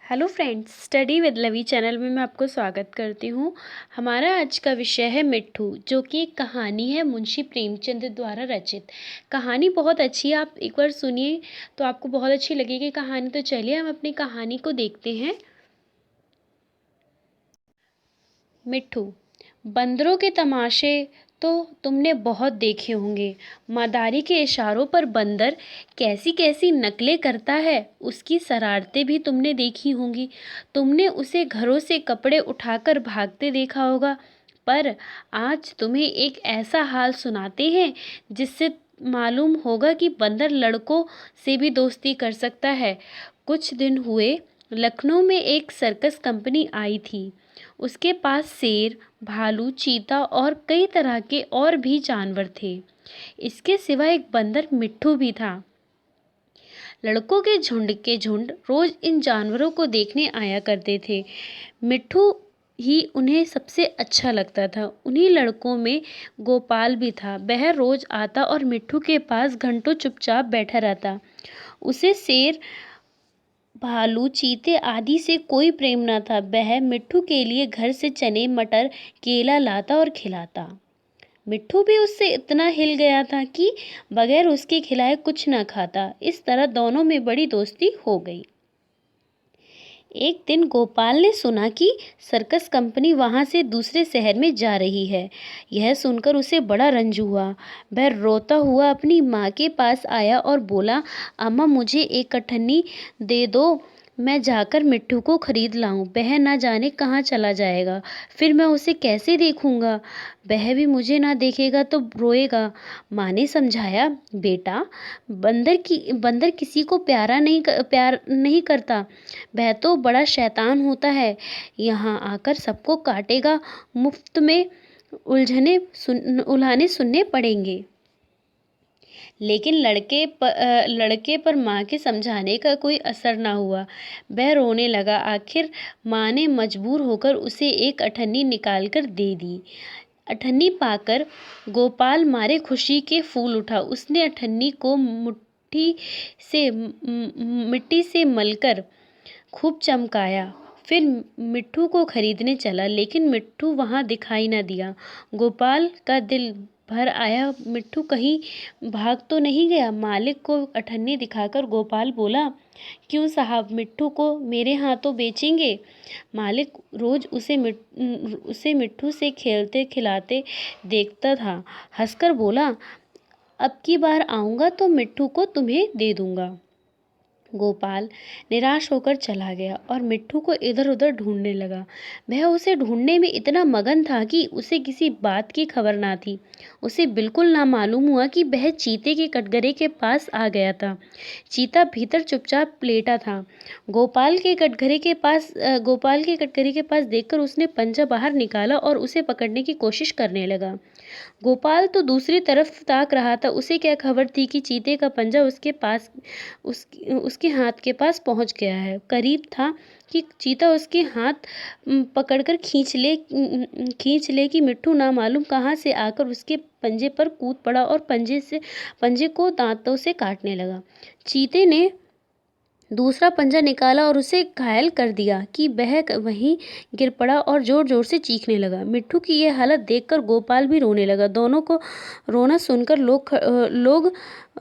Hello friends, study with Lavi channel में मैं आपको स्वागत करती हूँ। हमारा आज का विषय है मिट्ठू, जो कि एक कहानी है मुंशी प्रेमचंद द्वारा रचित। कहानी बहुत अच्छी है, आप एक बार सुनिए तो आपको बहुत अच्छी लगेगी कहानी। तो चलिए हम अपनी कहानी को देखते हैं। मिट्ठू। बंदरों के तमाशे तो तुमने बहुत देखे होंगे। मदारी के इशारों पर बंदर कैसी कैसी नकलें करता है, उसकी शरारतें भी तुमने देखी होंगी। तुमने उसे घरों से कपड़े उठाकर भागते देखा होगा। पर आज तुम्हें एक ऐसा हाल सुनाते हैं जिससे मालूम होगा कि बंदर लड़कों से भी दोस्ती कर सकता है। कुछ दिन हुए, लखनऊ में एक सर्कस कंपनी आई थी। उसके पास शेर, भालू, चीता और कई तरह के और भी जानवर थे। इसके सिवा एक बंदर मिट्ठू भी था। लड़कों के झुंड रोज इन जानवरों को देखने आया करते थे। मिट्ठू ही उन्हें सबसे अच्छा लगता था। उन्हीं लड़कों में गोपाल भी था। वह रोज आता और मिट्ठू के पास घंटों चुपचाप बैठा रहता। उसे शेर, भालू, चीते आदि से कोई प्रेम न था। वह मिट्ठू के लिए घर से चने, मटर, केला लाता और खिलाता। मिट्ठू भी उससे इतना हिल गया था कि बगैर उसके खिलाए कुछ न खाता। इस तरह दोनों में बड़ी दोस्ती हो गई। एक दिन गोपाल ने सुना कि सर्कस कंपनी वहां से दूसरे शहर में जा रही है। यह सुनकर उसे बड़ा रंज हुआ। वह रोता हुआ अपनी माँ के पास आया और बोला, अम्मा मुझे एक अठन्नी दे दो, मैं जाकर मिट्ठू को खरीद लाऊं। वह ना जाने कहाँ चला जाएगा, फिर मैं उसे कैसे देखूंगा। वह भी मुझे ना देखेगा तो रोएगा। माँ ने समझाया, बेटा बंदर किसी को प्यार नहीं करता। वह तो बड़ा शैतान होता है। यहाँ आकर सबको काटेगा। मुफ्त में उल्हाने सुनने पड़ेंगे। लेकिन लड़के पर माँ के समझाने का कोई असर ना हुआ। वह रोने लगा। आखिर माँ ने मजबूर होकर उसे एक अठन्नी निकालकर दे दी। अठन्नी पाकर गोपाल मारे खुशी के फूल उठा। उसने अठन्नी को मिट्टी से मलकर खूब चमकाया। फिर मिट्ठू को खरीदने चला, लेकिन मिट्ठू वहां दिखाई न दिया। गोपाल का दिल भर आया, मिट्ठू कहीं भाग तो नहीं गया। मालिक को अठन्नी दिखाकर गोपाल बोला, क्यों साहब, मिट्ठू को मेरे हाथों बेचेंगे? मालिक रोज उसे मिट्ठू से खेलते खिलाते देखता था। हंसकर बोला, अब की बार आऊंगा तो मिट्ठू को तुम्हें दे दूंगा। गोपाल निराश होकर चला गया और मिट्ठू को इधर उधर ढूंढने लगा। वह उसे ढूंढने में इतना मगन था कि उसे किसी बात की खबर ना थी। उसे बिल्कुल ना मालूम हुआ कि वह चीते के कटघरे के पास आ गया था। चीता भीतर चुपचाप लेटा था। गोपाल के कटघरे के पास देखकर उसने पंजा बाहर निकाला और उसे पकड़ने की कोशिश करने लगा। गोपाल तो दूसरी तरफ ताक रहा था। उसे क्या खबर थी कि चीते का पंजा उसके हाथ के पास पहुंच गया है। करीब था कि चीता उसके हाथ पकड़कर खींच ले कि मिट्ठू ना मालूम कहाँ से आकर उसके पंजे पर कूद पड़ा और पंजे को दांतों से काटने लगा। चीते ने दूसरा पंजा निकाला और उसे घायल कर दिया कि वह वहीं गिर पड़ा और जोर जोर से चीखने लगा। मिट्ठू की यह हालत देखकर गोपाल भी रोने लगा। दोनों को रोना सुनकर लोग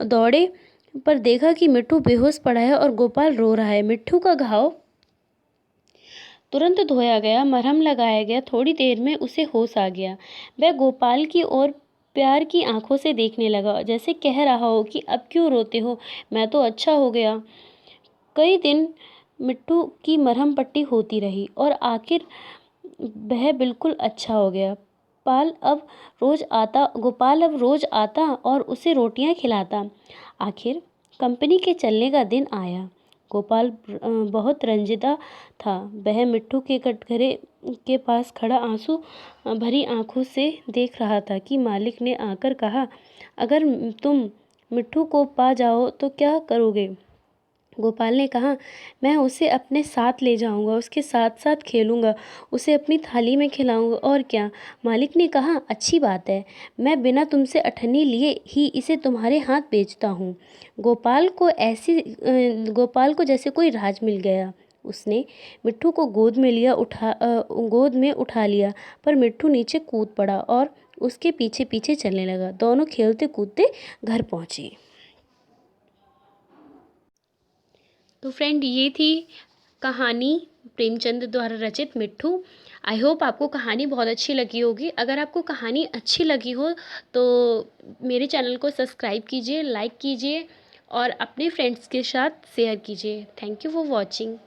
दौड़े, पर देखा कि मिट्ठू बेहोश पड़ा है और गोपाल रो रहा है। मिट्ठू का घाव तुरंत धोया गया, मरहम लगाया गया। थोड़ी देर में उसे होश आ गया। वह गोपाल की ओर प्यार की आंखों से देखने लगा, जैसे कह रहा हो कि अब क्यों रोते हो, मैं तो अच्छा हो गया। कई दिन मिट्ठू की मरहम पट्टी होती रही और आखिर वह बिल्कुल अच्छा हो गया। गोपाल अब रोज आता और उसे रोटियां खिलाता। आखिर कंपनी के चलने का दिन आया। गोपाल बहुत रंजिता था। वह मिट्ठू के कटघरे के पास खड़ा आंसू भरी आंखों से देख रहा था कि मालिक ने आकर कहा, अगर तुम मिट्ठू को पा जाओ तो क्या करोगे? गोपाल ने कहा, मैं उसे अपने साथ ले जाऊंगा, उसके साथ साथ खेलूंगा, उसे अपनी थाली में खिलाऊंगा, और क्या। मालिक ने कहा, अच्छी बात है, मैं बिना तुमसे अठन्नी लिए ही इसे तुम्हारे हाथ बेचता हूँ। गोपाल को जैसे कोई राज मिल गया। उसने मिट्ठू को गोद में उठा लिया, पर मिट्ठू नीचे कूद पड़ा और उसके पीछे पीछे चलने लगा। दोनों खेलते कूदते घर पहुँचे। तो फ्रेंड, ये थी कहानी प्रेमचंद द्वारा रचित मिट्ठू। आई होप आपको कहानी बहुत अच्छी लगी होगी। अगर आपको कहानी अच्छी लगी हो तो मेरे चैनल को सब्सक्राइब कीजिए, लाइक कीजिए और अपने फ्रेंड्स के साथ शेयर कीजिए। Thank you for watching.